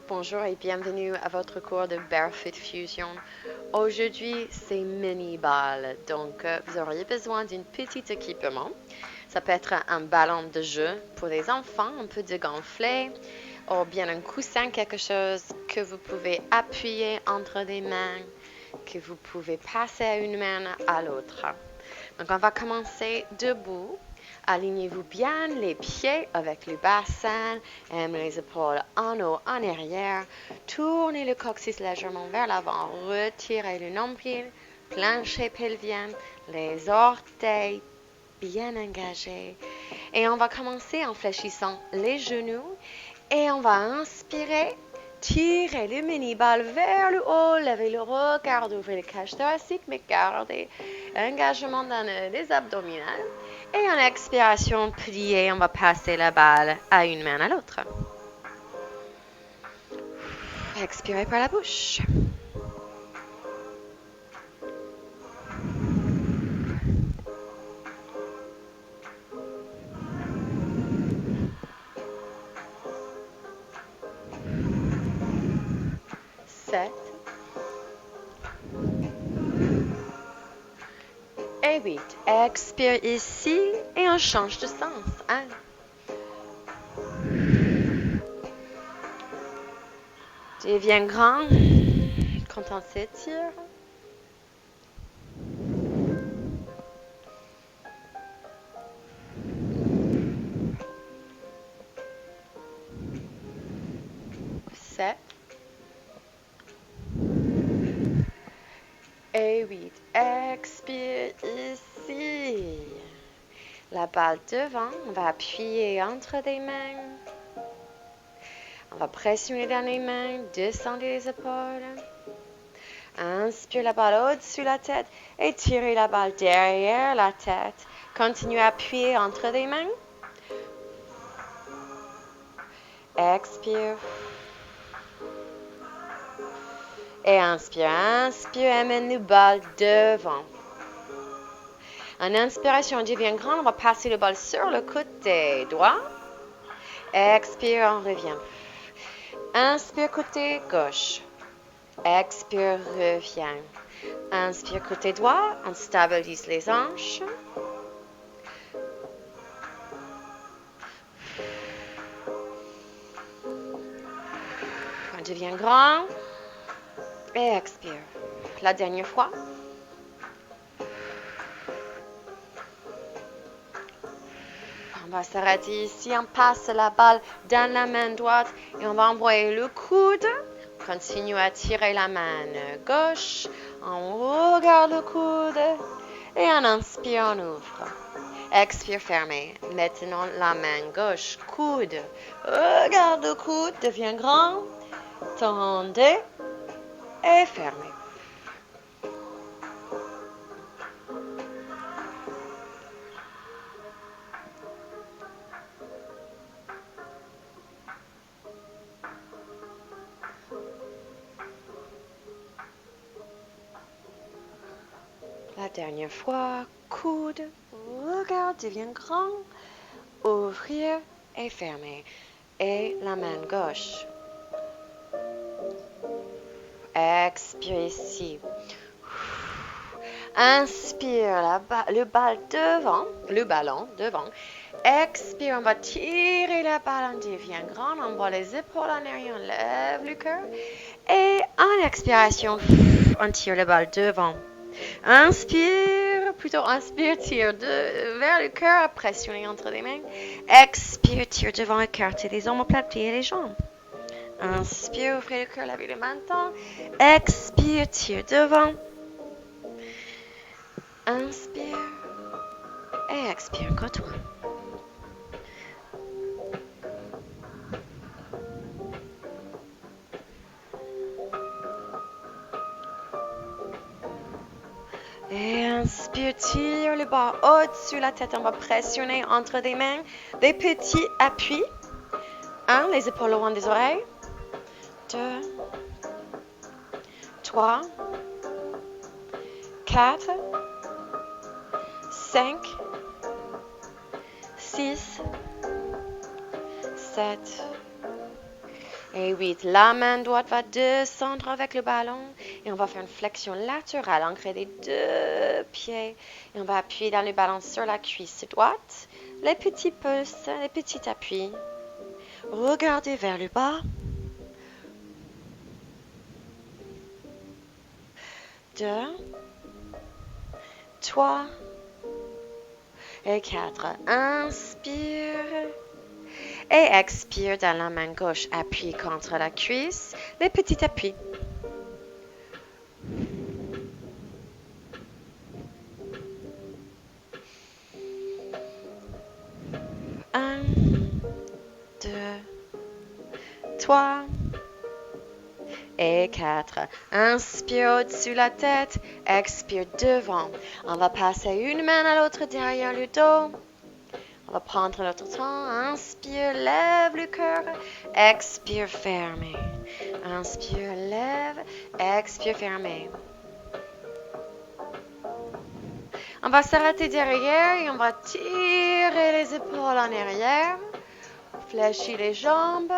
Bonjour et bienvenue à votre cours de Barefoot Fusion. Aujourd'hui, c'est mini-ball, donc vous auriez besoin d'un petit équipement. Ça peut être un ballon de jeu pour les enfants, un peu de gonfler, ou bien un coussin, quelque chose que vous pouvez appuyer entre les mains, que vous pouvez passer à une main à l'autre. Donc, on va commencer debout. Alignez-vous bien les pieds avec le bassin, les épaules en haut, en arrière. Tournez le coccyx légèrement vers l'avant. Retirez le nombril, plancher pelvien, les orteils bien engagés. Et on va commencer en fléchissant les genoux. Et on va inspirer. Tirez le mini-ball vers le haut, levez le regard, ouvrez le cage thoracique, mais gardez l'engagement dans les abdominales. Et en expiration, pliez, on va passer la balle à une main à l'autre. Expirez par la bouche. Sept. Et 8. Expire ici et on change de sens. 1. Deviens grand quand on s'étire. 7. Et 8. Expire ici. La balle devant, on va appuyer entre les mains. On va pressionner dans les mains, descendre les épaules. Inspire la balle au-dessus de la tête et tirez la balle derrière la tête. Continuez à appuyer entre les mains. Expire. Et inspire. Inspire, amène la balle devant. En inspiration, on devient grand. On va passer le bal sur le côté droit. Expire, on revient. Inspire, côté gauche. Expire, revient. Inspire, côté droit. On stabilise les hanches. On devient grand. Et expire. La dernière fois. On va s'arrêter ici. On passe la balle dans la main droite et on va envoyer le coude. Continue à tirer la main gauche. On regarde le coude. Et on inspire, on ouvre. Expire, fermé. Maintenant, la main gauche, coude. Regarde le coude, devient grand. Tendez et fermez. La dernière fois, coude, regarde, devient grand, ouvrir et fermer. Et la main gauche. Expire ici. Inspire, le ballon devant. Expire, on va tirer la balle, on devient grand, on voit les épaules en arrière, on lève le cœur. Et en expiration, on tire la balle devant. Inspire, tire vers le cœur, pressionnez entre les mains. Expire, tire devant, écartez les omoplates, pliez les jambes. Inspire, ouvrez le cœur, lavez le menton. Expire, tire devant. Inspire et expire encore toi. Et inspire, tire le bas au-dessus de la tête. On va pressionner entre les mains. Des petits appuis. 1, les épaules loin des oreilles. 2, 3, 4, 5, 6, 7. Et 8, la main droite va descendre avec le ballon et on va faire une flexion latérale, ancrer les deux pieds et on va appuyer dans le ballon sur la cuisse droite, les petits pouces, les petits appuis. Regardez vers le bas. 2, 3 et 4. Inspire. Et expire dans la main gauche. Appuie contre la cuisse. Les petits appuis. 1, 2, 3 et 4. Inspire au-dessus de la tête. Expire devant. On va passer une main à l'autre derrière le dos. On va prendre notre temps. Inspire, lève le cœur. Expire, fermez. Inspire, lève. Expire, fermez. On va s'arrêter derrière et on va tirer les épaules en arrière. Fléchir les jambes.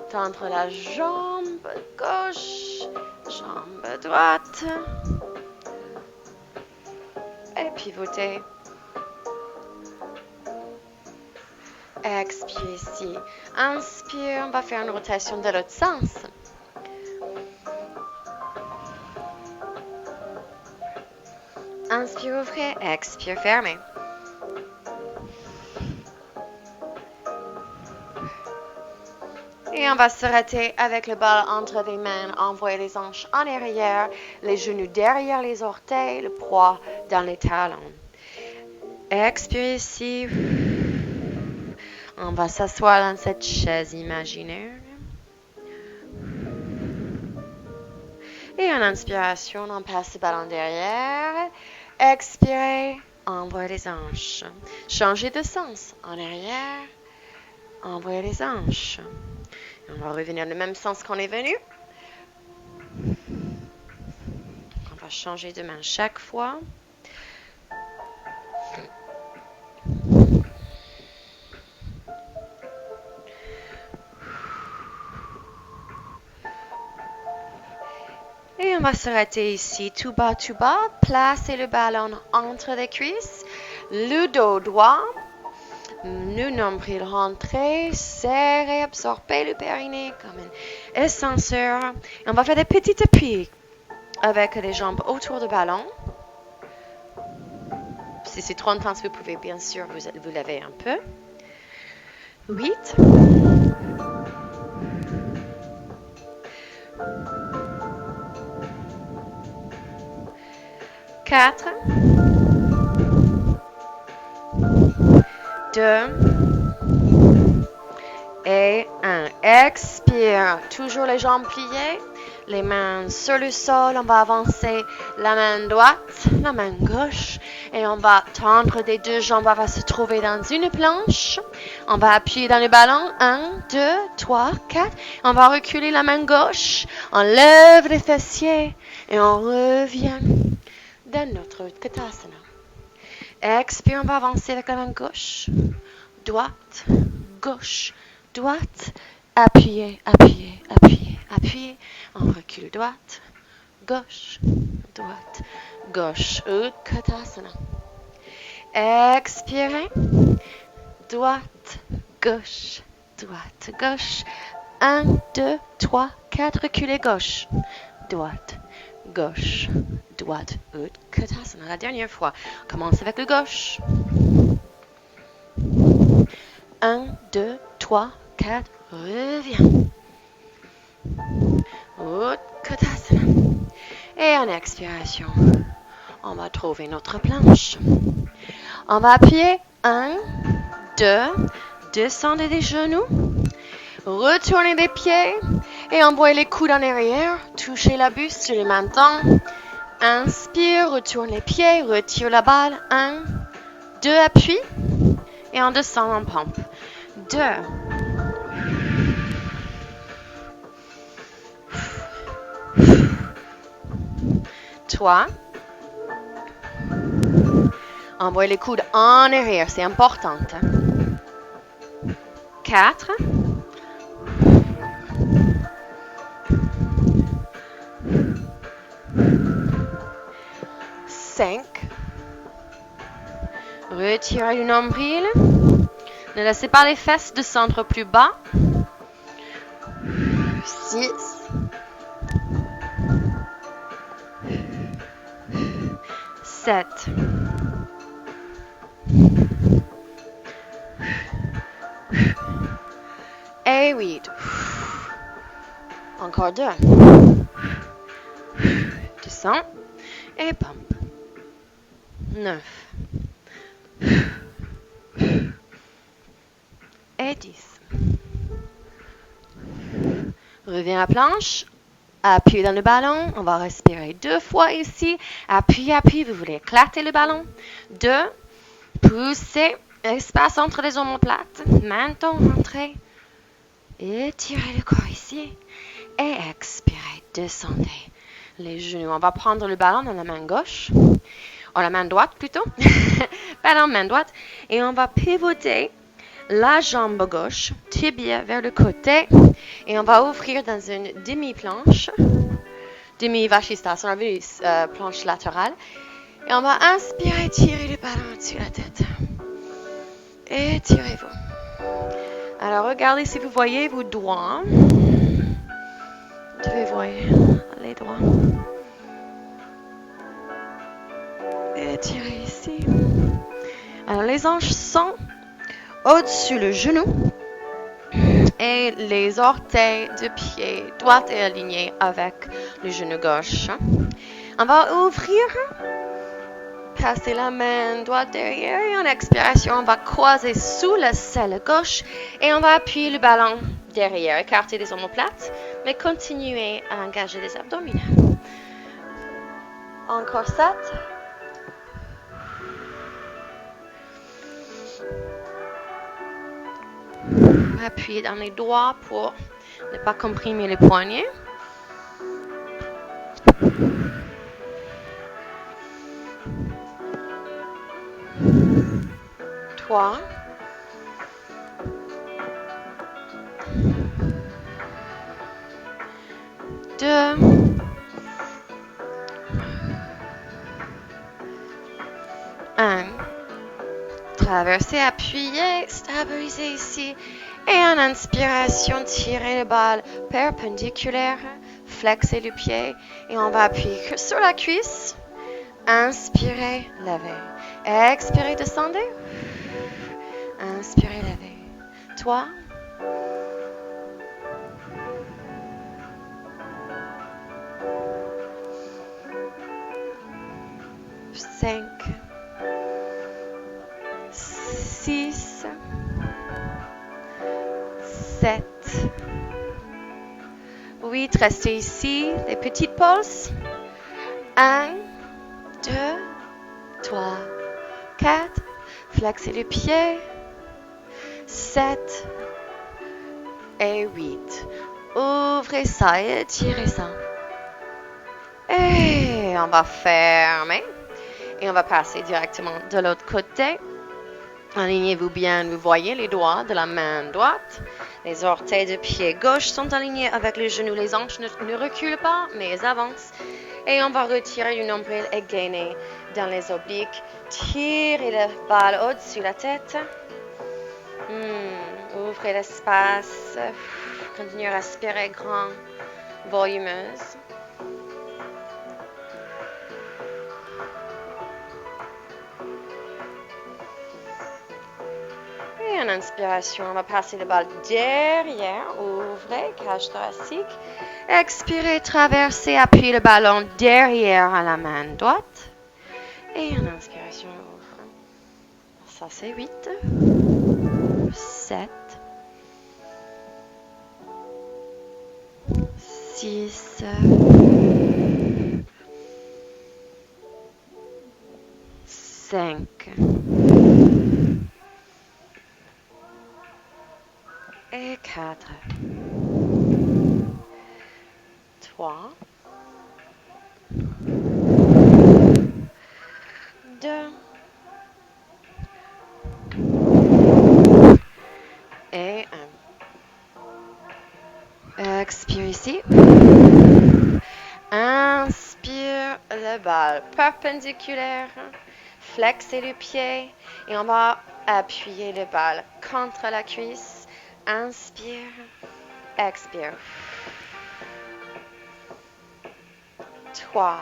Tendre la jambe gauche. Jambe droite. Et pivoter. Expire ici. Inspire, on va faire une rotation de l'autre sens. Inspire, ouvrez. Expire, fermez. Et on va s'arrêter avec le bal entre les mains. Envoyer les hanches en arrière, les genoux derrière les orteils, le poids dans les talons. Expire ici. On va s'asseoir dans cette chaise imaginaire. Et en inspiration, on passe le ballon derrière. Expirez, envoyez les hanches. Changez de sens. En arrière, envoyez les hanches. On va revenir dans le même sens qu'on est venu. On va changer de main chaque fois. Et on va s'arrêter ici, tout bas, tout bas. Placez le ballon entre les cuisses. Le dos droit. Le nombril rentré. Serrez, absorbez le périnée comme un ascenseur. On va faire des petits appuis avec les jambes autour du ballon. Si c'est trop intense, vous pouvez bien sûr vous lever un peu. 8. 4, 2 et 1. Expire. Toujours les jambes pliées, les mains sur le sol. On va avancer la main droite, la main gauche. Et on va tendre les deux jambes. On va se trouver dans une planche. On va appuyer dans le ballon. 1, 2, 3, 4. On va reculer la main gauche. On lève les fessiers et on revient dans notre Utkatasana. Expire, on va avancer avec la main gauche, droite, gauche, droite, appuyez, appuyez, appuyez, appuyez. On recule droite, gauche, droite, gauche. Utkatasana. Expirez, droite, gauche, droite, gauche. 1, 2, 3, 4, reculez gauche, droite, gauche, droite, Utkatasana. La dernière fois. On commence avec le gauche. 1, 2, 3, 4, reviens. Utkatasana. Et en expiration, on va trouver notre planche. On va appuyer. 1, 2, descendez les genoux. Retournez les pieds et envoyez les coudes en arrière. Touchez la buste sur le menton. Inspire, retourne les pieds, retire la balle. 1, 2, appuie. Et on descend en pompe. 2. 3. Envoyez les coudes en arrière, c'est important. 4. 5. Retirez le nombril. Ne laissez pas les fesses descendre plus bas. 6. 7. Et 8. Encore 2. Descends. Et pompe. 9. Et 10. Reviens à la planche. Appuyez dans le ballon. On va respirer 2 fois ici. Appuyez. Vous voulez éclater le ballon. 2. Poussez. Espace entre les omoplates. Menton, rentrez. Étirez le corps ici. Et expirez. Descendez les genoux. On va prendre le ballon dans la main gauche. Ou la main droite plutôt. Ballon, main droite. Et on va pivoter la jambe gauche, tibia vers le côté. Et on va ouvrir dans une demi-planche. Demi-vachistasana, planche latérale. Et on va inspirer, tirer le ballon au-dessus de la tête. Étirez-vous. Alors, regardez si vous voyez vos doigts. Vous devez voir les doigts. Étirez ici. Alors, les hanches sont au-dessus le genou. Et les orteils de pied doivent être alignés avec le genou gauche. On va ouvrir. Passer la main droite derrière et en expiration, on va croiser sous la selle gauche et on va appuyer le ballon derrière, écarter les omoplates, mais continuer à engager les abdominaux. Encore 7. Appuyez dans les doigts pour ne pas comprimer les poignets. 3. 2. 1. Traversez, appuyez, stabilisez ici. Et en inspiration, tirez le bal perpendiculaire, flexez le pied et on va appuyer sur la cuisse. Inspirez, levez. Expirez, descendez. Inspirez, levez. 3. 5. 6. 7. 8. Restez ici. Des petites pauses. 1. 2. 3. 4. Flexez les pieds. 7. Et 8. Ouvrez ça et étirez ça. Et on va fermer. Et on va passer directement de l'autre côté. Alignez-vous bien, vous voyez les doigts de la main droite. Les orteils de pied gauche sont alignés avec les genoux. Les hanches ne reculent pas, mais elles avancent. Et on va retirer le nombril et gainer dans les obliques. Tirez le bal au-dessus de la tête. Ouvrez l'espace. Continuez à respirer grand, volumeuse. Et en inspiration, on va passer le bal derrière. Ouvrez, cage thoracique. Expirez, traversez, appuyez le ballon derrière à la main droite. Et en inspiration, ouvre. Ça, c'est 8. 7. 6. 5. Et 4. 3. 2. Et 1. Expire ici. Inspire. le bal perpendiculaire. Flexez le pied et on va appuyer le bal contre la cuisse. Inspire, expire. 3,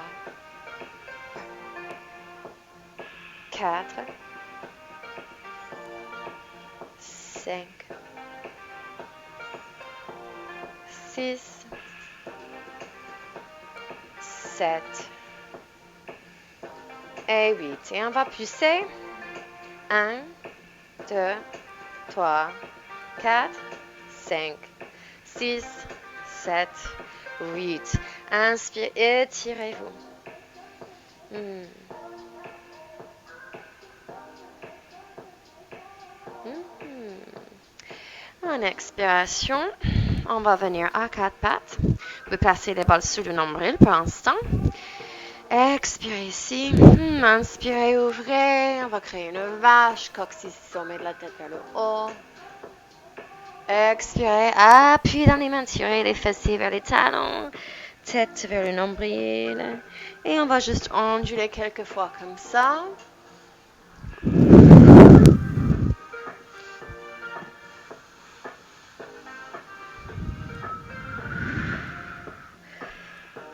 4, 5, 6, 7 et 8. Et on va pousser. 1, 2, 3, 4, 5, 6, 7, 8. Inspire, étirez-vous. En expiration, on va venir à quatre pattes. Vous pouvez placer les balles sous le nombril pour l'instant. Expirez ici. Inspirez, ouvrez. On va créer une vache, coccyx, sommet de la tête vers le haut. Expirez, appuyez dans les mains, tirez les fessiers vers les talons, tête vers le nombril. Et on va juste onduler quelques fois comme ça.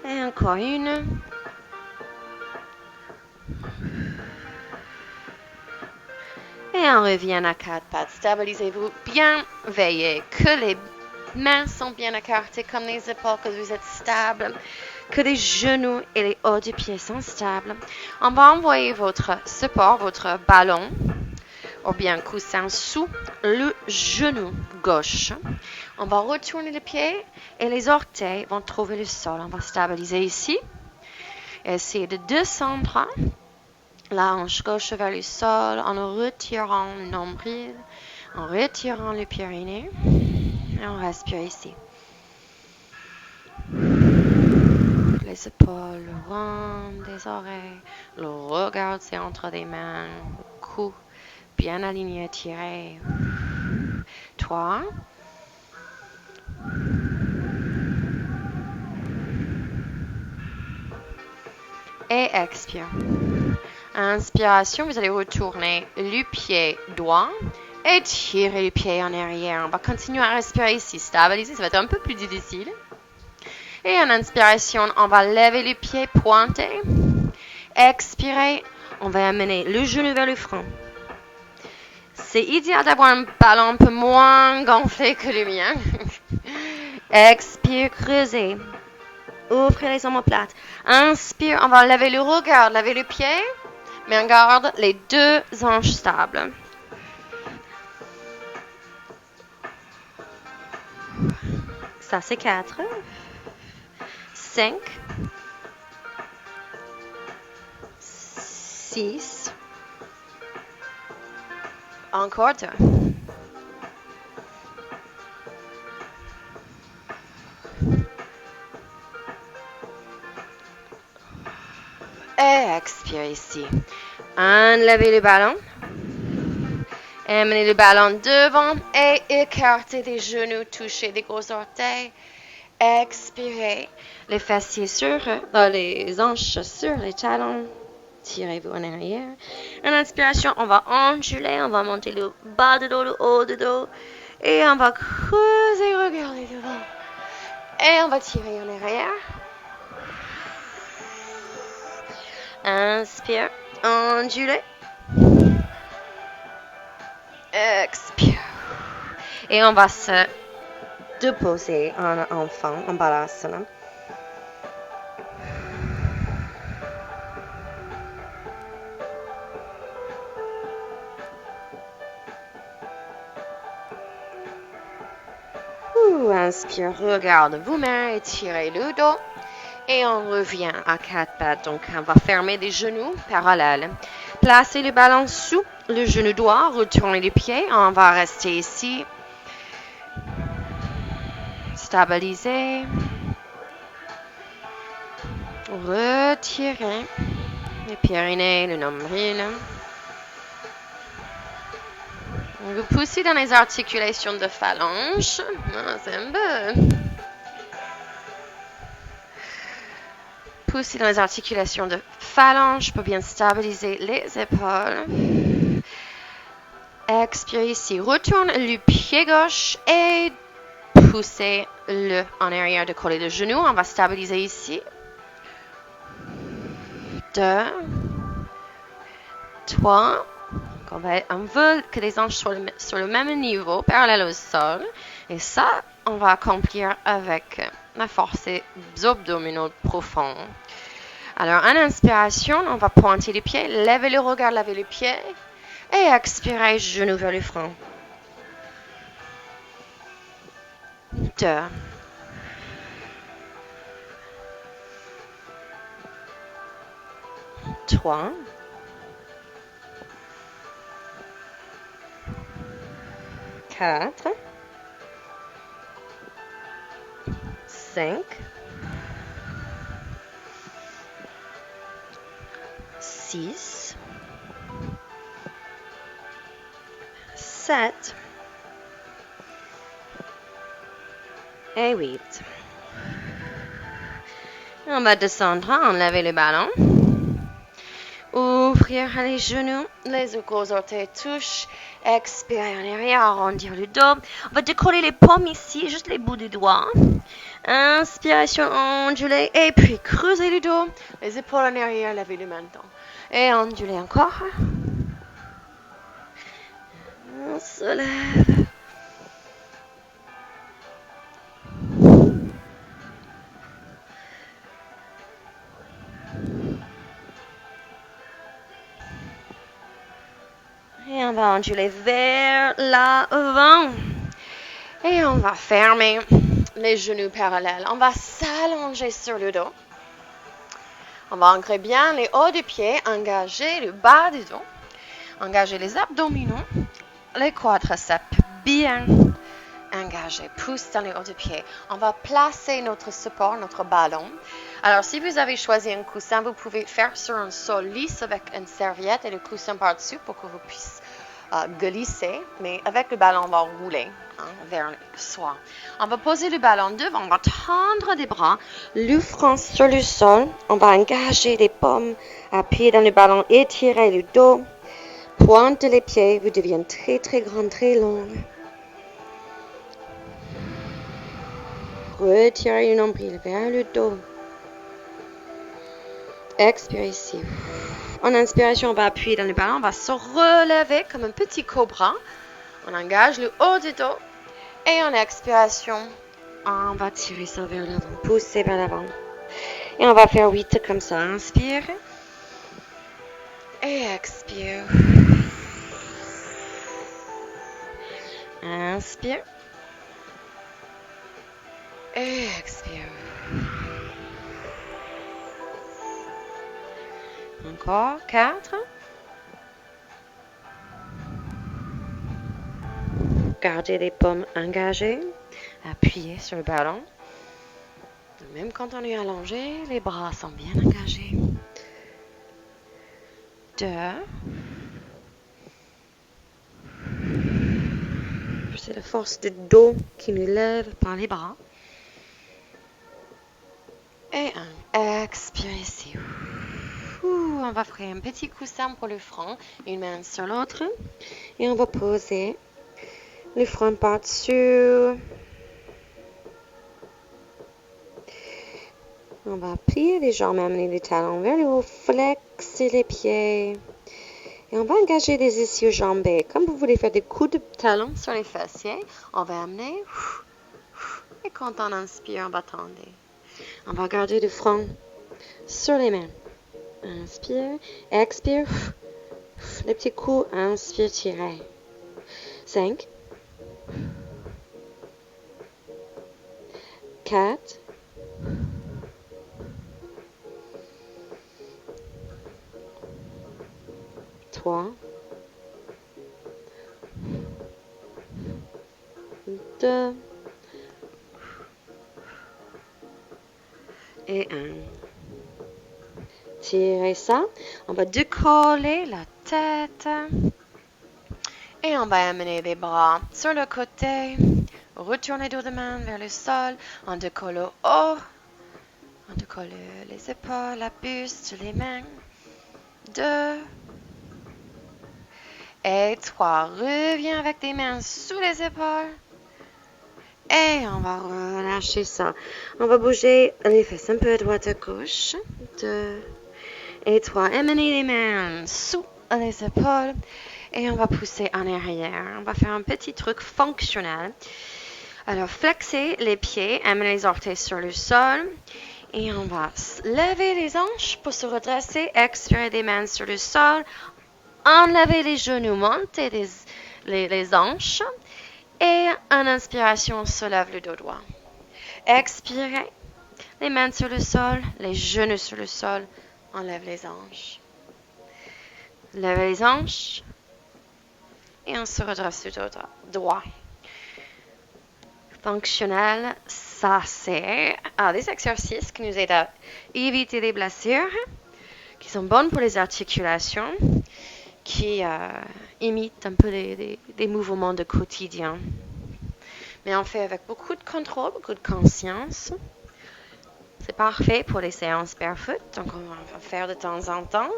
Et encore une. Et on revient à quatre pattes. Stabilisez-vous bien. Veillez que les mains sont bien écartées comme les épaules, que vous êtes stable, que les genoux et les hauts du pied sont stables. On va envoyer votre support, votre ballon, ou bien coussin sous le genou gauche. On va retourner le pied et les orteils vont trouver le sol. On va stabiliser ici. Essayez de descendre la hanche gauche vers le sol en retirant le nombril, en retirant le périnée. Et on respire ici. Les épaules, le rond des oreilles, le regard c'est entre les mains, le cou bien aligné, tiré. 3. Et expire. Inspiration, vous allez retourner le pied droit et tirer le pied en arrière. On va continuer à respirer ici, stabiliser, ça va être un peu plus difficile. Et en inspiration, on va lever le pied pointé. Expirez, on va amener le genou vers le front. C'est idéal d'avoir un ballon un peu moins gonflé que le mien. Expire, creusez. Ouvrez les omoplates. Inspire, on va lever le regard, lever le pied, mais on garde les deux hanches stables. Ça, c'est 4. 5. 6. Encore 2. Et expire ici. Enlevez le ballon. Amenez le ballon devant et écartez les genoux, touchez les gros orteils. Expirez. Les fessiers sur les hanches sur les talons. Tirez-vous en arrière. En inspiration, on va onduler, on va monter le bas de dos, le haut de dos. Et on va creuser, regarder devant. Et on va tirer en arrière. Inspire, ondulez. Expire. Et on va se déposer en enfant, en balasana. Inspire, regarde vos mains, étirez le dos. Et on revient à quatre pattes. Donc, on va fermer les genoux parallèles. Placez le ballon sous le genou droit. Retournez les pieds. On va rester ici. Stabiliser. Retirez les périnées, le nombril. Vous poussez dans les articulations de phalange. C'est un peu. pousser dans les articulations de phalange pour bien stabiliser les épaules. Expirez ici. Retourne le pied gauche et poussez-le en arrière de coller le genou. On va stabiliser ici. 2, 3. On veut que les hanches soient sur le même niveau, parallèle au sol. Et ça, on va accomplir avec la force des abdominaux profonds. Alors, en inspiration, on va pointer les pieds, lever le regard, lever les pieds. Et expirez, genou vers le front. 2. 3. 4. 5. 6. 7. Et 8. On va descendre, enlever le ballon. Ouvrir les genoux, les gros orteils touchent. Expirer en arrière, arrondir le dos. On va décoller les paumes ici, juste les bouts du doigt. Inspiration, onduler et puis creuser le dos. Les épaules en arrière, lever le menton. Et onduler encore. On se lève. Et on va onduler vers l'avant. Et on va fermer les genoux parallèles. On va s'allonger sur le dos. On va ancrer bien les hauts du pied, engager le bas du dos. Engager les abdominaux, les quadriceps bien engagés. Pousse dans les hauts du pied. On va placer notre support, notre ballon. Alors, si vous avez choisi un coussin, vous pouvez faire sur un sol lisse avec une serviette et le coussin par-dessus pour que vous puissiez glisser. Mais avec le ballon, on va rouler vers soi. On va poser le ballon devant, on va tendre les bras, le front sur le sol. On va engager les paumes, appuyer dans le ballon, étirer le dos. Pointe les pieds, vous devenez très très grand, très long. Retirez le nombril vers le dos. Expirez ici. En inspiration, on va appuyer dans le ballon. On va se relever comme un petit cobra. On engage le haut du dos. Et en expiration, on va tirer ça vers l'avant. Pousser vers l'avant. Et on va faire 8 comme ça. Inspire. Et expire. Inspire. Et expire. Encore 4. Gardez les paumes engagées. Appuyez sur le ballon. Même quand on est allongé, les bras sont bien engagés. 2. C'est la force du dos qui nous lève par les bras. Et 1. Expirez ici. On va faire un petit coussin pour le front, une main sur l'autre. Et on va poser le front par-dessus. On va plier les jambes, amener les talons vers le haut, flexer les pieds. Et on va engager les ischios jambés. Comme vous voulez faire des coups de talons sur les fessiers, on va amener. Et quand on inspire, on va tendre. On va garder le front sur les mains. Inspire, expire. Les petits coups, inspire, tirez. 5. 4. 3. 2. Et 1. Tirez ça. On va décoller la tête. Et on va amener les bras sur le côté. Retournez dos de main vers le sol. On décolle au haut. On décolle Colle les épaules, la buste, les mains. 2 et 3. Reviens avec tes mains sous les épaules. Et on va relâcher ça. On va bouger les fesses un peu à droite à gauche. 2 et 3. Amenez les mains sous les épaules. Et on va pousser en arrière. On va faire un petit truc fonctionnel. Alors, flexez les pieds, amenez les orteils sur le sol. Et on va lever les hanches pour se redresser. Expirer des mains sur le sol. Enlevez les genoux, montez les hanches. Et en inspiration, on se lève le dos droit. Expirez. Les mains sur le sol, les genoux sur le sol. On lève les hanches. Levez les hanches. Et on se redresse le dos droit. Fonctionnel, ça c'est des exercices qui nous aident à éviter les blessures, qui sont bonnes pour les articulations, qui imitent un peu des mouvements de quotidien. Mais on fait avec beaucoup de contrôle, beaucoup de conscience. C'est parfait pour les séances barefoot, donc on va faire de temps en temps.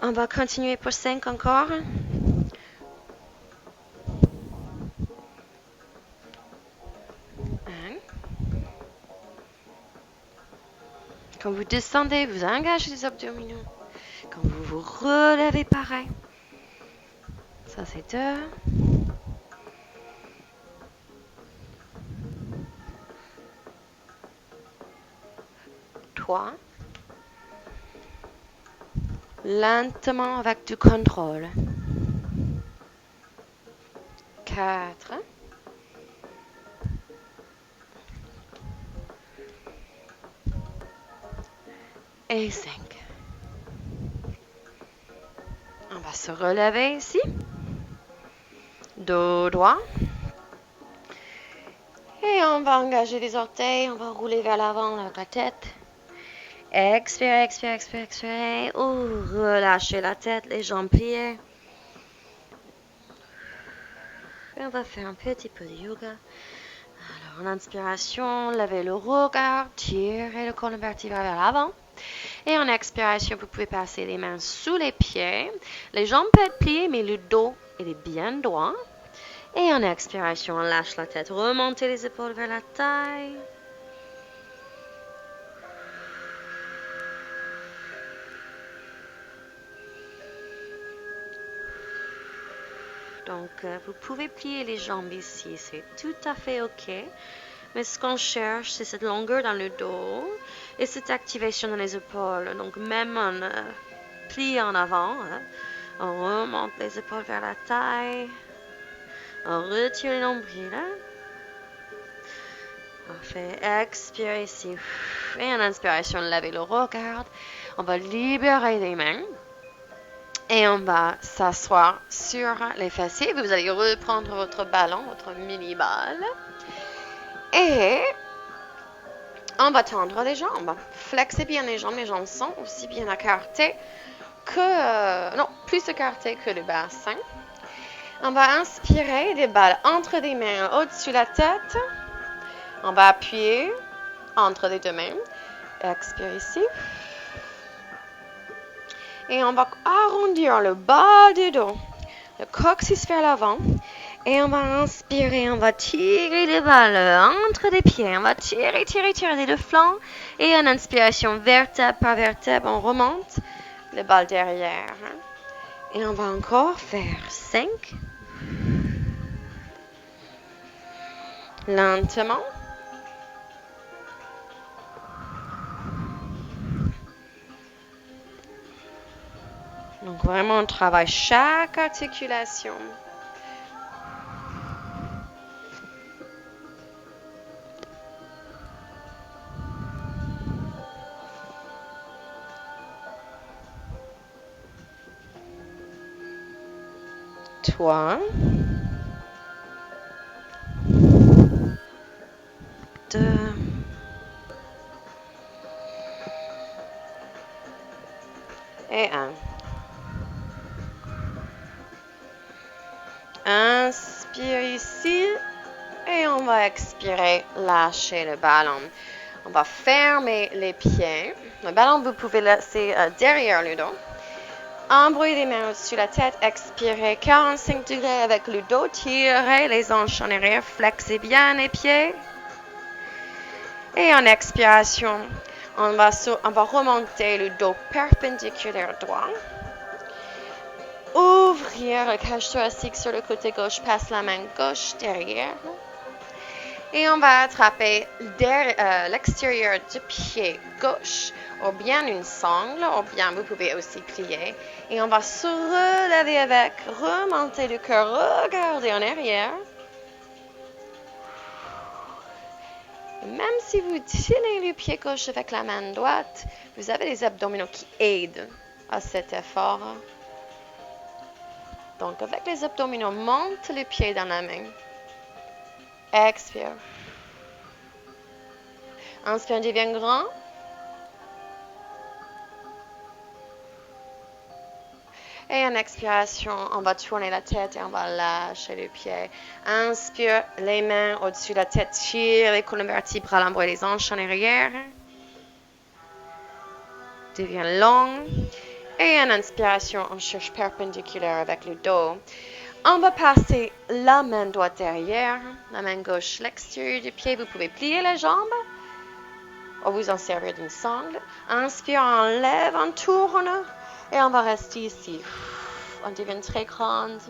On va continuer pour 5 encore. Quand vous descendez, vous engagez les abdominaux. Quand vous vous relevez, pareil. Ça, c'est 2. 3. Lentement avec du contrôle. 4. Et 5. On va se relever ici. Dos droit. Et on va engager les orteils. On va rouler vers l'avant avec la tête. Expirez, expirez, expirez, expirez. Relâchez la tête, les jambes pliées. Et on va faire un petit peu de yoga. Alors, en inspiration, levez le regard, tirez le colonne vertébrale vers l'avant. Et en expiration, vous pouvez passer les mains sous les pieds. Les jambes peuvent être pliées, mais le dos est bien droit. Et en expiration, on lâche la tête. Remontez les épaules vers la taille. Donc, vous pouvez plier les jambes ici. C'est tout à fait OK. Mais ce qu'on cherche, c'est cette longueur dans le dos et cette activation dans les épaules. Donc, même en plie en avant, on remonte les épaules vers la taille. On retire les nombrils. On fait expirer ici. Et en inspiration, levez le regard. On va libérer les mains. Et on va s'asseoir sur les fessiers. Vous allez reprendre votre ballon, votre mini-balle. Et on va tendre les jambes. Flexez bien les jambes. Les jambes sont aussi bien écartées que... non, plus écartées que le bassin. On va inspirer des balles entre les mains au-dessus de la tête. On va appuyer entre les deux mains. Expire ici. Et on va arrondir le bas du dos. Le coccyx vers l'avant. Et on va inspirer. On va tirer les balles entre les pieds. On va tirer, tirer, tirer les deux flancs. Et en inspiration, vertèbre par vertèbre, on remonte les balles derrière. Et on va encore faire 5. Lentement. Donc vraiment, on travaille chaque articulation. Toi. 2. Et 1. Inspire ici et on va expirer, lâcher le ballon. On va fermer les pieds. Le ballon, vous pouvez laisser derrière le dos. Embrouillez les mains au-dessus de la tête. Expirez 45 degrés avec le dos. Tirez les hanches en arrière. Flexez bien les pieds. Et en expiration, on va remonter le dos perpendiculaire droit. Ouvrir le cage thoracique sur le côté gauche. Passe la main gauche derrière. Et on va attraper l'extérieur du pied gauche, ou bien une sangle, ou bien vous pouvez aussi plier. Et on va se relever avec, remonter le cœur, regarder en arrière. Et même si vous tenez le pied gauche avec la main droite, vous avez les abdominaux qui aident à cet effort. Donc avec les abdominaux, monte le pied dans la main. Expire. Inspire, devient grand. Et en expiration, on va tourner la tête et on va lâcher le pied. Inspire, les mains au-dessus de la tête, tire les colonnes vertébrales, envoie les hanches en arrière. Devient long. Et en inspiration, on cherche perpendiculaire avec le dos. On va passer la main droite derrière, la main gauche l'extérieur du pied. Vous pouvez plier les jambes ou vous en servir d'une sangle. Inspire, on lève, on tourne et on va rester ici. On devient très grande.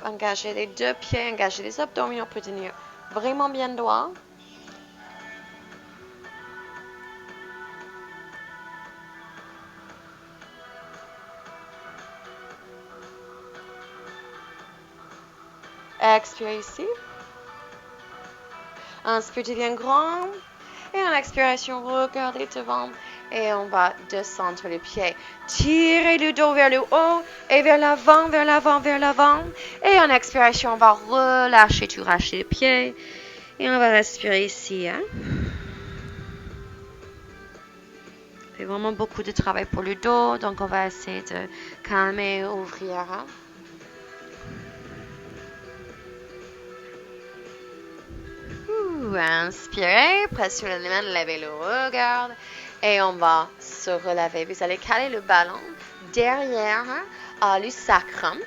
Engagez les deux pieds, engagez les abdominaux pour tenir vraiment bien droit. Expire ici. Inspire, devient grand. Et en expiration, regardez devant. Et on va descendre les pieds. Tirez le dos vers le haut et vers l'avant, vers l'avant, vers l'avant. Et en expiration, on va relâcher, tout lâcher les pieds. Et on va respirer ici. C'est vraiment beaucoup de travail pour le dos. Donc, on va essayer de calmer, ouvrir. Inspirez, pressionnez les mains, levez le regard et on va se relever. Vous allez caler le ballon derrière le sacrum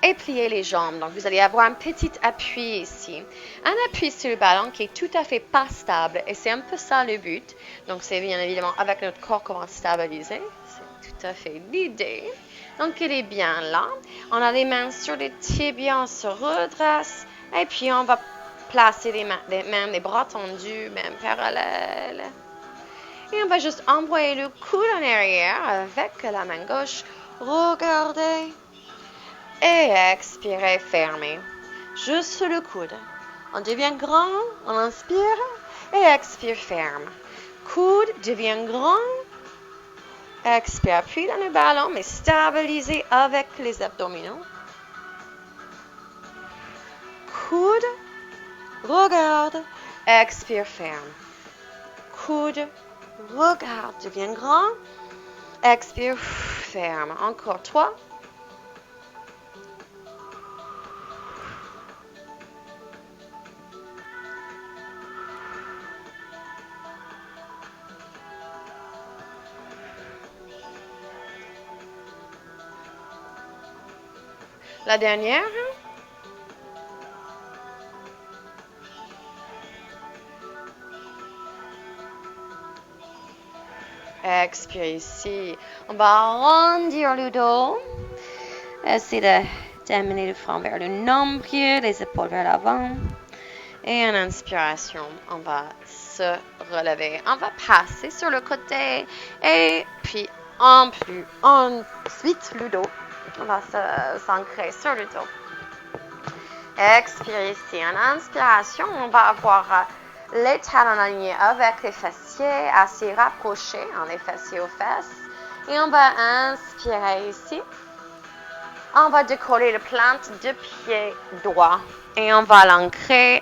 et plier les jambes. Donc, vous allez avoir un petit appui ici. Un appui sur le ballon qui est tout à fait pas stable et c'est un peu ça le but. Donc, c'est bien évidemment avec notre corps qu'on va stabiliser. C'est tout à fait l'idée. Donc, il est bien là. On a les mains sur les tibias, on se redresse et puis on va placer les mains, les bras tendus, même parallèles. Et on va juste envoyer le coude en arrière avec la main gauche. Regardez. Et expirez, fermez. Juste le coude. On devient grand, on inspire et expire, ferme. Coude devient grand. Expire, appuie dans le ballon, mais stabilisez avec les abdominaux. Coude. Regarde, expire, ferme. Coude, regarde, devient grand. Expire, ferme. Encore 3. La dernière. Expire ici. On va arrondir le dos. Essayez d'amener le front vers le nombril, les épaules vers l'avant. Et en inspiration, on va se relever. On va passer sur le côté. Et puis, ensuite, le dos. On va s'ancrer sur le dos. Expire ici. En inspiration, on va avoir les talons alignés avec les fessiers, assez rapprochés, les fessiers aux fesses. Et on va inspirer ici. On va décoller la plante de pied droit. Et on va l'ancrer,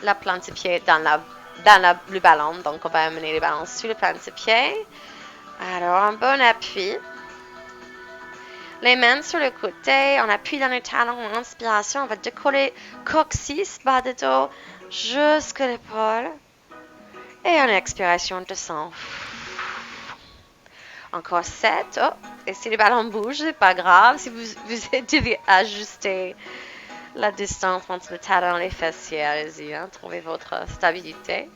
la plante de pied, dans le ballon. Donc, on va amener le ballon sur la plante de pied. Alors, un bon appui. Les mains sur le côté, on appuie dans le talon en inspiration. On va décoller coccyx, bas de dos, jusqu'à l'épaule. Et en expiration, descend. Encore 7. Oh, et si le ballon bouge, c'est pas grave. Si vous devez ajuster la distance entre le talon et les fessiers, allez-y, hein, trouvez votre stabilité.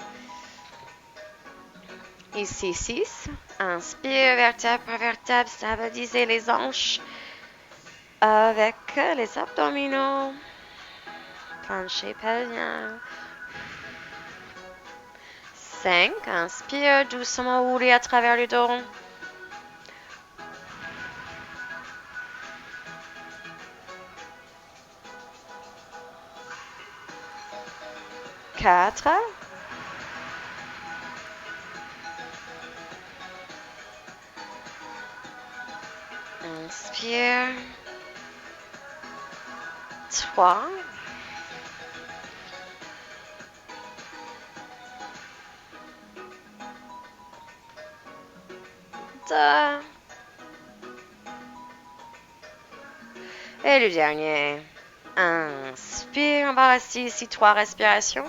Ici, 6. Inspire, vertèbre par vertèbre, stabilisez les hanches avec les abdominaux. Plancher pelvien. 5. Inspire, doucement rouler à travers le dos. 4. Inspire. 3. 2. Et le dernier. Inspire, on va rester ici 3 respirations.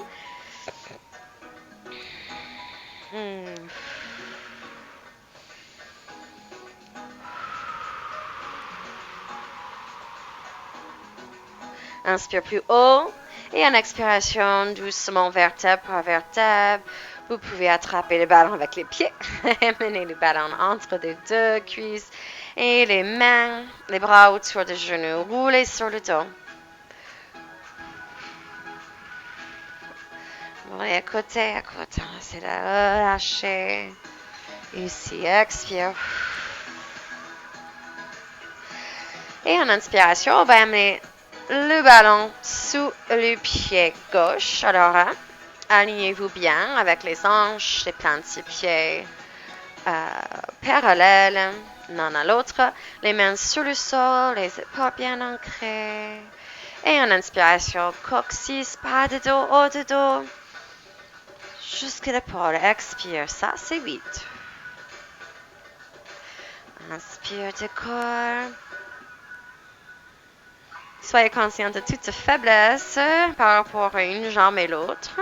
Inspire plus haut. Et en expiration, doucement, vertèbre par vertèbre. Vous pouvez attraper le ballon avec les pieds. Mener le ballon entre les deux cuisses. Et les mains, les bras autour des genoux. Roulez sur le dos. Roulez à côté. C'est de relâcher. Ici, expire. Et en inspiration, on va amener le ballon sous le pied gauche. Alors, alignez-vous bien avec les hanches, les plantes des pieds parallèles l'un à l'autre. Les mains sur le sol, les épaules bien ancrées. Et en inspiration, coccyx, pas de dos, haut de dos. Jusqu'à l'épaule. Expire. Ça, c'est 8. Inspire de corps. Soyez conscient de toute faiblesse par rapport à une jambe et l'autre.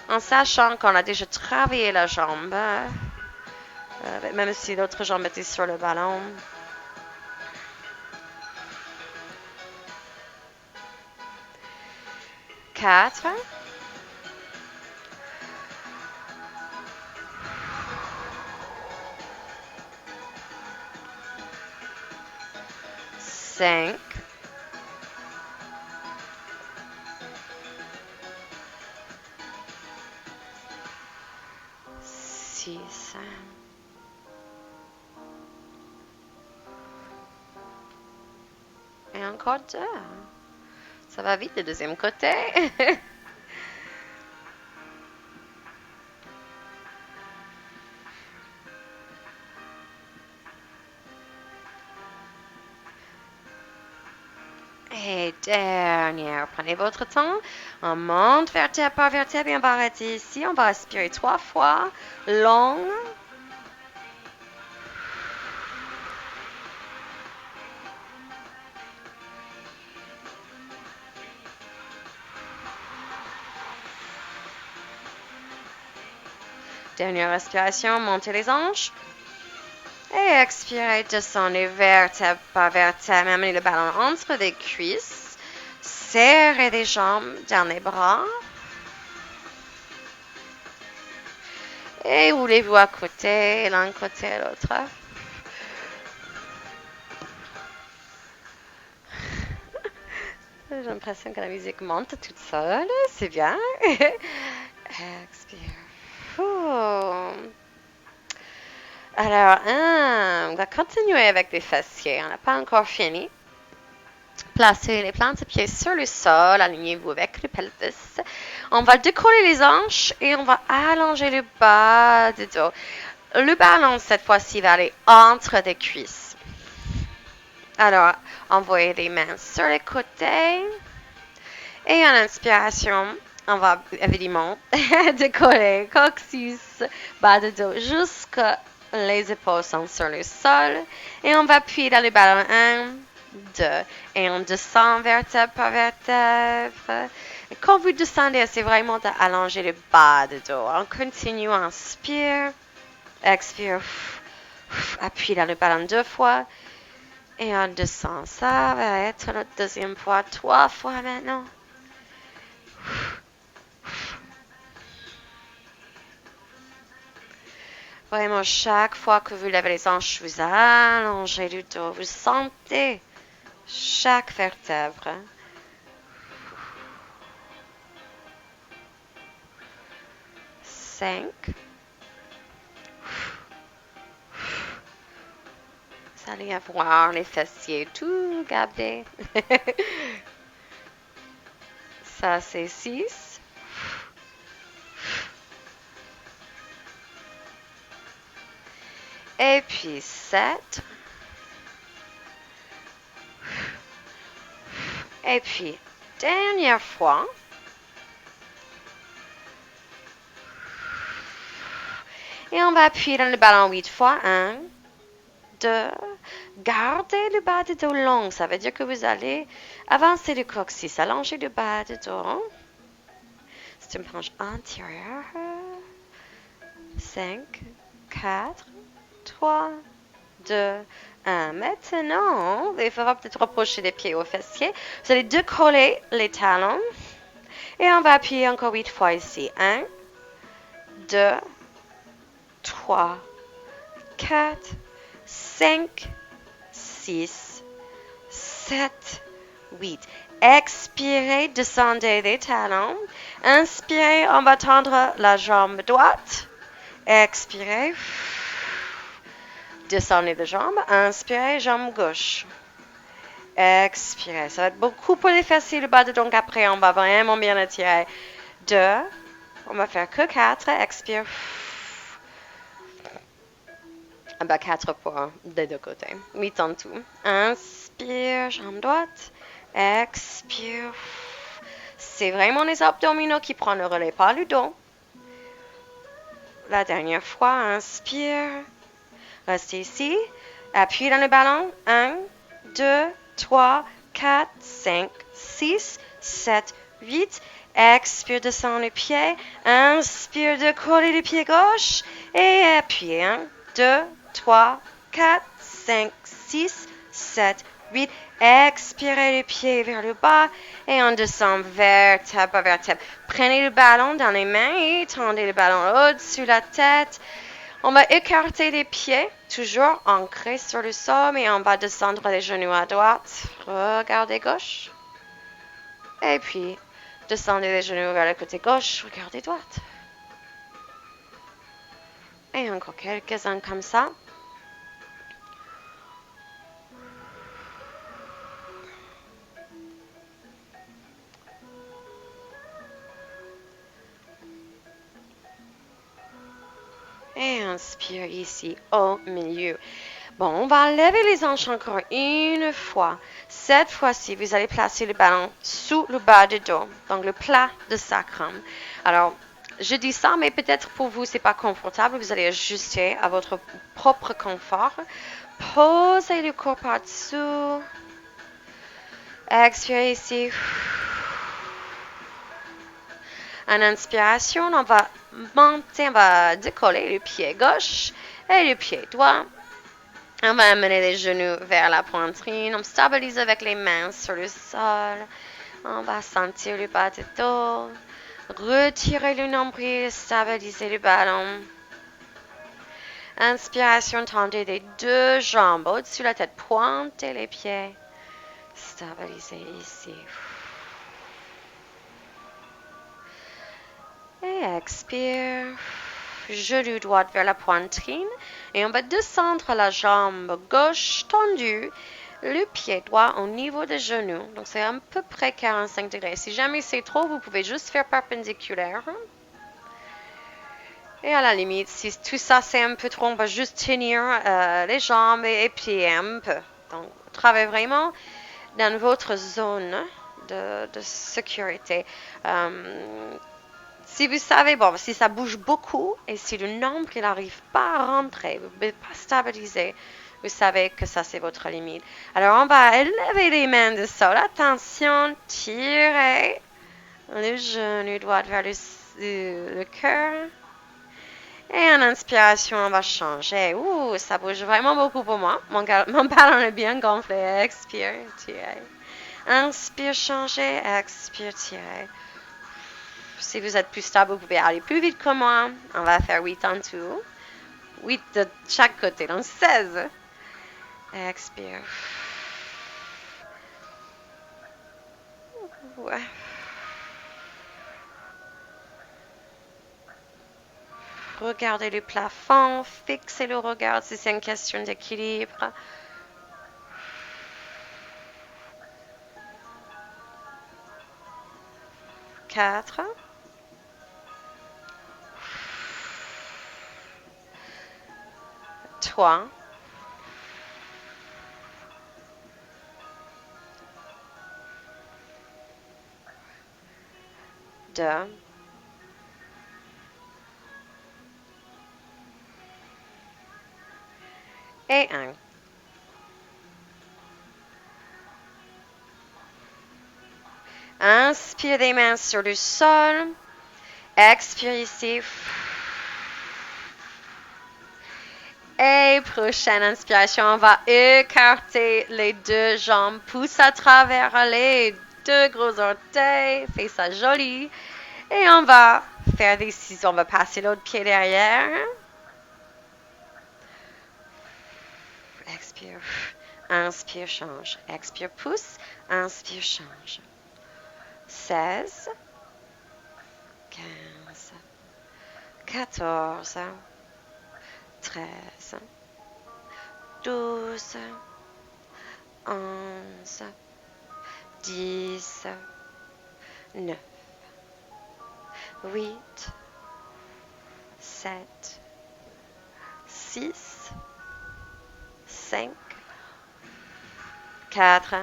En sachant qu'on a déjà travaillé la jambe, même si l'autre jambe était sur le ballon. Quatre. 5. 6. Et encore 2. Ça va vite le deuxième côté. Et dernière, prenez votre temps. On monte vertèbre par vertèbre et on va arrêter ici. On va respirer 3 fois. Long. Dernière respiration, montez les hanches. Et expirez, descendez vertèbre par vertèbre. Amenez le ballon entre les cuisses. Serrez les jambes dans les bras. Et roulez-vous à côté, l'un côté et l'autre. J'ai l'impression que la musique monte toute seule. C'est bien. Expire. Alors, on va continuer avec les fessiers. On n'a pas encore fini. Placez les plantes de pieds sur le sol. Alignez-vous avec le pelvis. On va décoller les hanches et on va allonger le bas du dos. Le ballon, cette fois-ci, va aller entre les cuisses. Alors, envoyez les mains sur les côtés. Et en inspiration, on va évidemment décoller coccyx, bas de dos jusqu'à les épaules sont sur le sol. Et on va appuyer dans le ballon 1, 2. Et on descend vertèbre par vertèbre. Et quand vous descendez, c'est vraiment d'allonger le bas de dos. On continue, inspire, expire, appuie dans le ballon 2 fois. Et on descend. Ça va être notre deuxième fois, 3 fois maintenant. Vraiment, chaque fois que vous levez les hanches, vous allongez le dos. Vous sentez chaque vertèbre. 5. Vous allez avoir les fessiers tout gardés. Ça, c'est 6. Et puis 7. Et puis, dernière fois. Et on va appuyer dans le ballon 8 fois. 1, 2. Gardez le bas de dos long. Ça veut dire que vous allez avancer le coccyx, allonger le bas de dos. C'est une planche antérieure. 5, 4, 3, 2, 1. Maintenant, il faudra peut-être rapprocher les pieds aux fessiers. Vous allez décoller les talons. Et on va appuyer encore 8 fois ici. 1, 2, 3, 4, 5, 6, 7, 8. Expirez, descendez les talons. Inspirez, on va tendre la jambe droite. Expirez. Descendez la jambe. Inspirez, jambe gauche. Expirez. Ça va être beaucoup pour les fessiers le bas de donc après, on va vraiment bien étirer. 2. On va faire que 4. Expire. 4 pour des deux côtés. 8 en tout. Inspire, jambe droite. Expire. C'est vraiment les abdominaux qui prennent le relais, pas le dos. La dernière fois, inspire. Restez ici. Appuyez dans le ballon. 1, 2, 3, 4, 5, 6, 7, 8. Expire, descend le pied. Inspire, décoller le pied gauche. Et appuyez. 1, 2, 3, 4, 5, 6, 7, 8. Expirez le pied vers le bas et on descend vertèbre par vertèbre. Prenez le ballon dans les mains et tendez le ballon au-dessus de la tête. On va écarter les pieds, toujours ancrés sur le sol, et on va descendre les genoux à droite. Regardez gauche. Et puis, descendez les genoux vers le côté gauche. Regardez droite. Et encore quelques-uns comme ça. Et inspire ici au milieu. Bon, on va lever les hanches encore une fois. Cette fois-ci, vous allez placer le ballon sous le bas du dos, donc le plat de sacrum. Alors, je dis ça, mais peut-être pour vous, c'est pas confortable. Vous allez ajuster à votre propre confort. Posez le corps par-dessous. Expirez ici. En inspiration, on va monter, on va décoller le pied gauche et le pied droit. On va amener les genoux vers la poitrine. On stabilise avec les mains sur le sol. On va sentir le bas du dos. Retirer le nombril, stabiliser le ballon. Inspiration, tendez les deux jambes au-dessus de la tête. Pointez les pieds. Stabilisez ici. Et expire. Genou droit vers la poitrine. Et on va descendre la jambe gauche tendue. Le pied droit au niveau des genoux. Donc, c'est à peu près 45 degrés. Si jamais c'est trop, vous pouvez juste faire perpendiculaire. Et à la limite, si tout ça c'est un peu trop, on va juste tenir les jambes et plier un peu. Donc, travaillez vraiment dans votre zone de sécurité. Si vous savez, bon, si ça bouge beaucoup et si le nombre n'arrive pas à rentrer, vous ne pouvez pas stabiliser, vous savez que ça c'est votre limite. Alors on va élever les mains du sol. Attention, tirez. Le genou droit vers le cœur. Et en inspiration, on va changer. Ouh, ça bouge vraiment beaucoup pour moi. Mon ballon est bien gonflé. Expire, tirez. Inspire, changez. Expire, tirez. Si vous êtes plus stable, vous pouvez aller plus vite que moi. On va faire 8 en tout. 8 de chaque côté, donc 16. Expire. Ouais. Regardez le plafond, fixez le regard si c'est une question d'équilibre. Quatre. 3. 2. Et 1. Inspire des mains sur le sol. Expire ici. Et prochaine inspiration, on va écarter les deux jambes. Pousse à travers les deux gros orteils. Fais ça joli. Et on va faire des ciseaux. On va passer l'autre pied derrière. Expire. Inspire, change. Expire, pousse. Inspire, change. 16. 15. 14. 13. 12. 11. 10. 9. 8. 7. 6. 5. 4.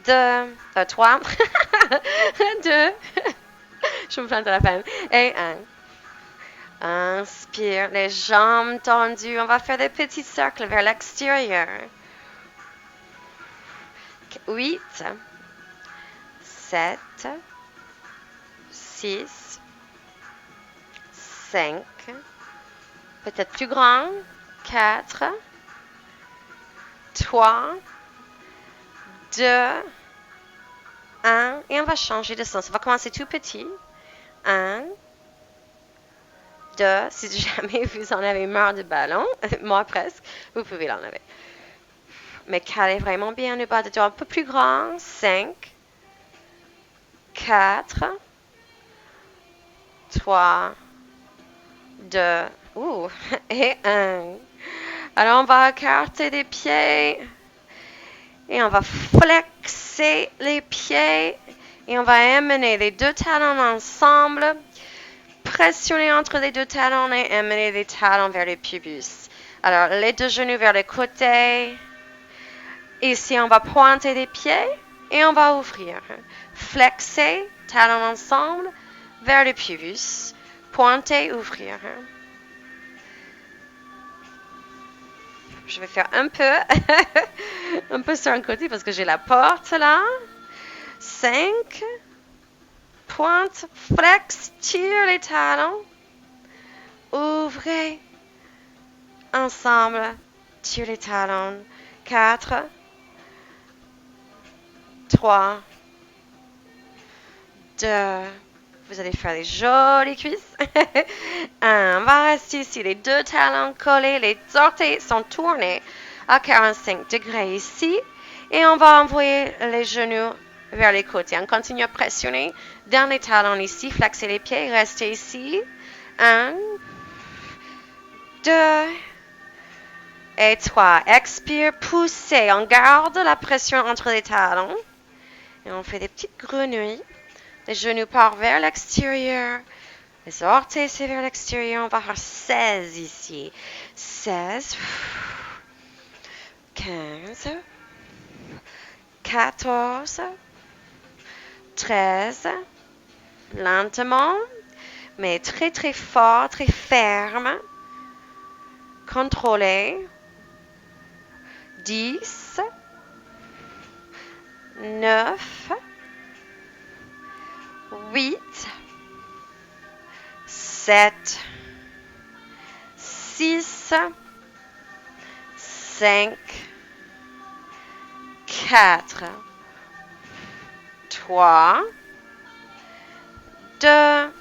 2. 3. 2. Je me plante à la fin. Et 1. Inspire, les jambes tendues. On va faire des petits cercles vers l'extérieur. 8, 7, 6, 5, peut-être plus grand, 4, 3, 2, 1, et on va changer de sens. On va commencer tout petit. 1, 2, si jamais vous en avez marre de ballon, moi presque, vous pouvez l'enlever. Mais calez vraiment bien le bas de dos un peu plus grand. 5, 4, 3, 2, et 1. Alors, on va écarter les pieds et on va flexer les pieds et on va amener les deux talons ensemble. Pressionner entre les deux talons et amener les talons vers le pubis. Alors, les deux genoux vers les côtés. Ici, on va pointer les pieds et on va ouvrir. Flexer, talons ensemble, vers le pubis. Pointer, ouvrir. Je vais faire un peu, un peu sur un côté parce que j'ai la porte là. 5. Pointe, flex, tire les talons. Ouvrez. Ensemble, tire les talons. 4. 3, 2, vous allez faire des jolies cuisses. 1, on va rester ici, les deux talons collés, les orteils sont tournés à 45 degrés ici. Et on va envoyer les genoux vers les côtés. On continue à pressionner dans les talons ici, flexer les pieds, restez ici. 1, 2, et 3. Expire, poussez. On garde la pression entre les talons. Et on fait des petites grenouilles. Les genoux partent vers l'extérieur. Les orteils, c'est vers l'extérieur. On va faire 16 ici. 16. 15. 14. 13. Lentement, mais très très fort, très ferme. Contrôlez. 10. 9, 8, 7, 6, 5, 4, 3, 2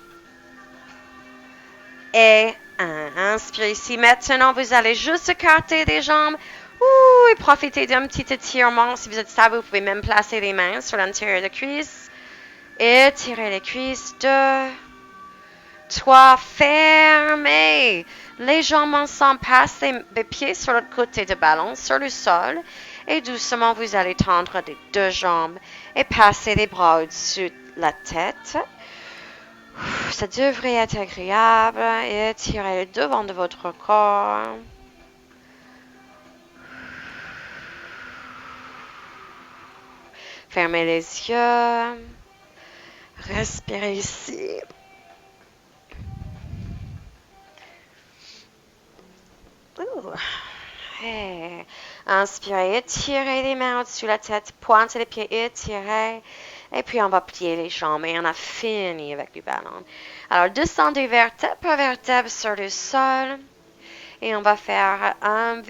et 1. Inspirez ici. Maintenant, vous allez juste écarter les jambes. Et profitez d'un petit étirement. Si vous êtes stable, vous pouvez même placer les mains sur l'intérieur de cuisse. Étirez les cuisses. 2, 3, fermez les jambes ensemble. Passez les pieds sur l'autre côté de ballon, sur le sol. Et doucement, vous allez tendre les deux jambes et passer les bras au-dessus de la tête. Ça devrait être agréable. Étirez le devant de votre corps. Fermez les yeux. Respirez ici. Hey. Inspirez, étirez les mains au-dessus de la tête, pointez les pieds, étirez. Et puis on va plier les jambes et on a fini avec le ballon. Alors descendez vertèbre par vertèbre sur le sol. Et on va faire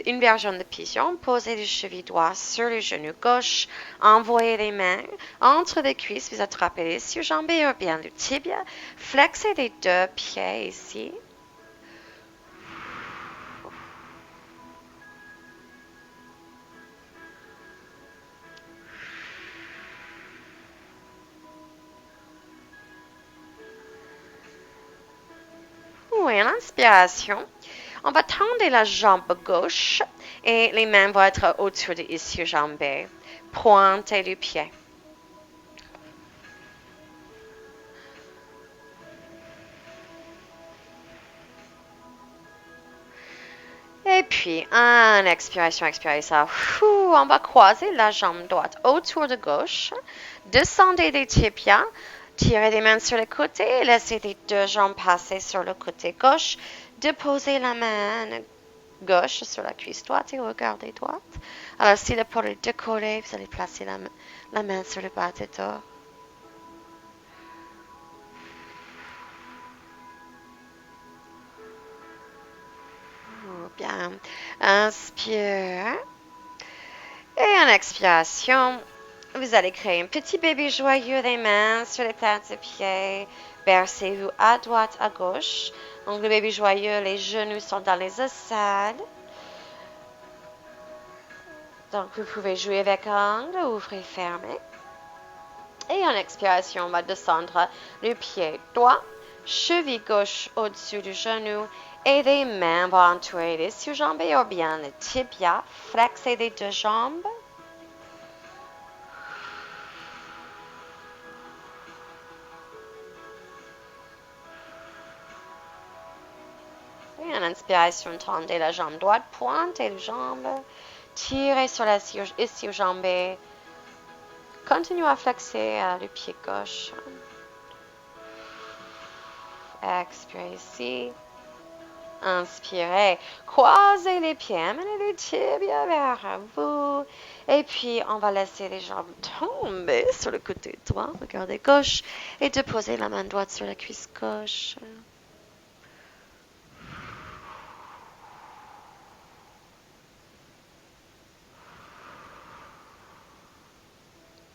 une version de pigeon. Posez le cheville droit sur le genou gauche. Envoyez les mains entre les cuisses. Vous attrapez les surjambés ou bien le tibia. Flexez les deux pieds ici. Oui, en inspiration, on va tendre la jambe gauche et les mains vont être autour des ischio-jambés. Pointez le pied. Et puis, en expiration, expirez ça. On va croiser la jambe droite autour de gauche. Descendez les tibias. Tirez les mains sur le côté et laissez les deux jambes passer sur le côté gauche. Déposez la main gauche sur la cuisse droite et regardez droite. Alors, si l'épaule est décollée, vous allez placer la main sur le bas du dos. Bien. Inspire. Et en expiration, vous allez créer un petit bébé joyeux, les mains sur les plantes de pied. Bercez-vous à droite, à gauche. Donc, le bébé joyeux, les genoux sont dans les aisselles. Donc, vous pouvez jouer avec angle, ouvrir, fermer. Et en expiration, on va descendre le pied droit, cheville gauche au-dessus du genou. Et les mains vont entourer les surjambes ou bien le tibia. Flexez les deux jambes. Et en inspiration, tendez la jambe droite, pointez la jambe, tirez sur la ischio-jambée. Continuez à flexer le pied gauche. Expirez ici. Inspirez. Croisez les pieds, amenez les tibias vers vous. Et puis, on va laisser les jambes tomber sur le côté droit. Regardez gauche. Et déposez la main droite sur la cuisse gauche.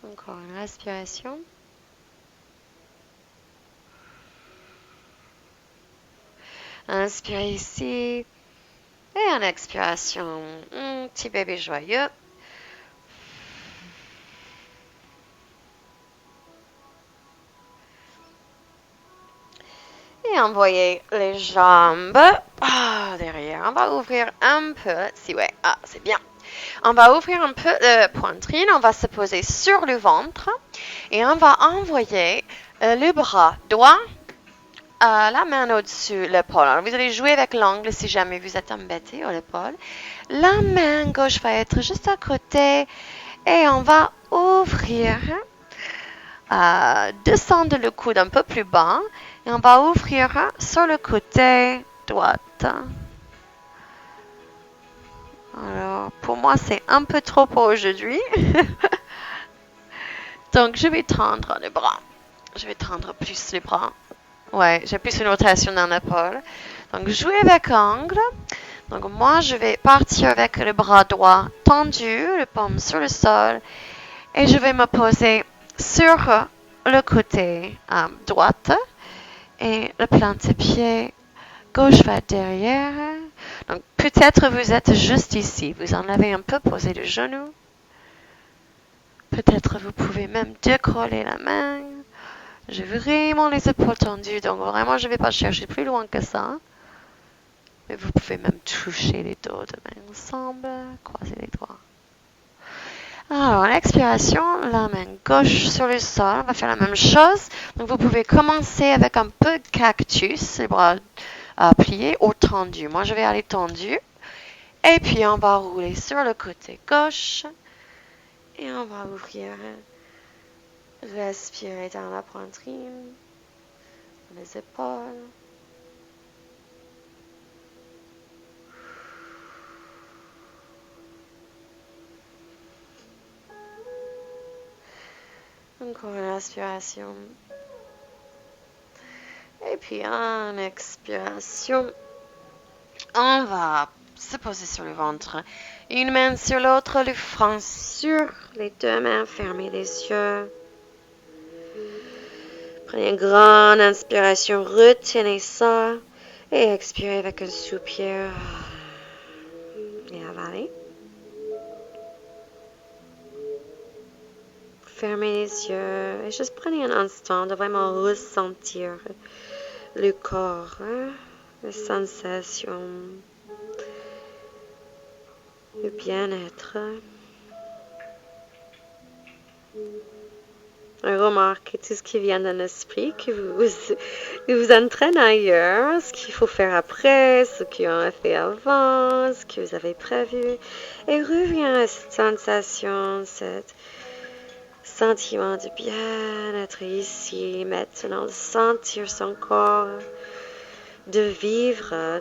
Encore une respiration. Inspirez ici. Et en expiration, un petit bébé joyeux. Et envoyez les jambes derrière. On va ouvrir un peu. Si ouais, c'est bien. On va ouvrir un peu la poitrine. On va se poser sur le ventre. Et on va envoyer le bras droit. La main au-dessus l'épaule. Alors, vous allez jouer avec l'angle si jamais vous êtes embêté à l'épaule. La main gauche va être juste à côté et on va ouvrir, descendre le coude un peu plus bas et on va ouvrir sur le côté droit. Alors, pour moi, c'est un peu trop pour aujourd'hui. Donc, je vais tendre le bras. Je vais tendre plus les bras. Ouais, j'ai plus une rotation dans l'épaule. Donc, jouer avec angle. Donc, moi, je vais partir avec le bras droit tendu, le paume sur le sol. Et je vais me poser sur le côté droite. Et le plante-pied gauche va derrière. Donc, peut-être vous êtes juste ici. Vous en avez un peu posé le genou. Peut-être vous pouvez même décoller la main. J'ai vraiment les épaules tendues, donc vraiment je ne vais pas chercher plus loin que ça. Mais vous pouvez même toucher les dos de main ensemble, croiser les doigts. Alors, l'expiration, la main gauche sur le sol, on va faire la même chose. Donc vous pouvez commencer avec un peu de cactus, les bras pliés ou tendus. Moi je vais aller tendu. Et puis on va rouler sur le côté gauche. Et on va ouvrir. Respirer dans la poitrine, les épaules. Encore une inspiration. Et puis en expiration, on va se poser sur le ventre. Une main sur l'autre, le front sur les deux mains, fermez les yeux. Prenez une grande inspiration, retenez ça et expirez avec un soupir et avalez. Fermez les yeux et juste prenez un instant de vraiment ressentir le corps, les sensations, le bien-être. Remarquez tout ce qui vient dans l'esprit, que vous entraîne ailleurs, ce qu'il faut faire après, ce qu'on a fait avant, ce que vous avez prévu. Et revient à cette sensation, cet sentiment de bien-être ici, maintenant, de sentir son corps, de vivre,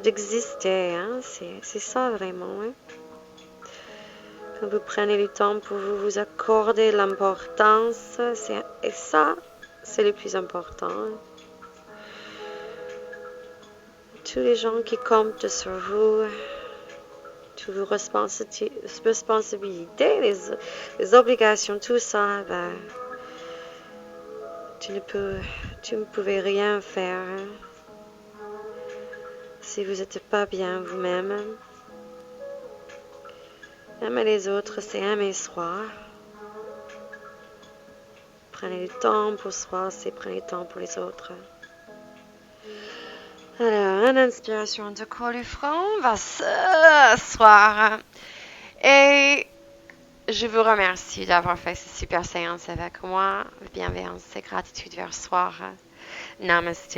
d'exister. Hein? C'est ça vraiment. Hein? Quand vous prenez le temps pour vous accorder l'importance, et ça, c'est le plus important. Tous les gens qui comptent sur vous, toutes vos responsabilités, les obligations, tout ça, ben, tu ne pouvez rien faire si vous n'êtes pas bien vous-même. Aimer les autres, c'est aimer soi. Prenez le temps pour soi, c'est prendre le temps pour les autres. Alors, une inspiration de coller le front, on va s'asseoir. Et je vous remercie d'avoir fait cette super séance avec moi. Bienveillance et gratitude vers soi. Namaste.